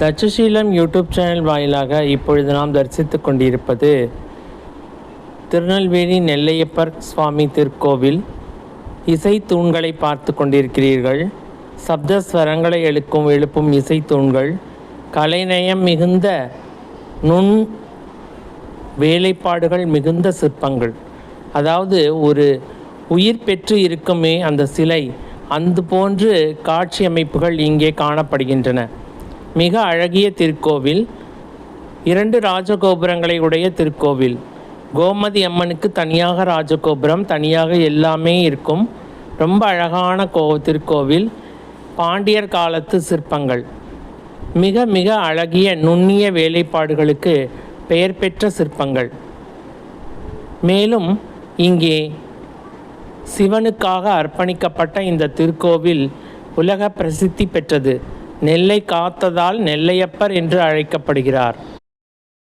Takshashila YouTube channel வாயிலாக இப்பொழுது நாம் தரிசித்து கொண்டிருப்பது திருநெல்வேலி நெல்லையப்பர் சுவாமி திருக்கோவில். இசை தூண்களை பார்த்து கொண்டிருக்கிறீர்கள். சப்தஸ்வரங்களை எழுப்பும் இசை தூண்கள், கலைநயம் மிகுந்த நுண் வேலைப்பாடுகள் மிகுந்த சிற்பங்கள். அதாவது ஒரு உயிர் பெற்று இருக்குமே அந்த சிலை, அந்த போன்று காட்சி அமைப்புகள் இங்கே காணப்படுகின்றன. மிக அழகிய திருக்கோவில், 2 ராஜகோபுரங்களை உடைய திருக்கோவில். கோமதி அம்மனுக்கு தனியாக ராஜகோபுரம், தனியாக எல்லாமே இருக்கும். ரொம்ப அழகான திருக்கோவில். பாண்டியர் காலத்து சிற்பங்கள், மிக மிக அழகிய நுண்ணிய வேலைப்பாடுகளுக்கு பெயர் பெற்ற சிற்பங்கள். மேலும் இங்கே சிவனுக்காக அர்ப்பணிக்கப்பட்ட இந்த திருக்கோவில் உலக பிரசித்தி பெற்றது. நெல்லை காத்ததால் நெல்லையப்பர் என்று அழைக்கப்படுகிறார்.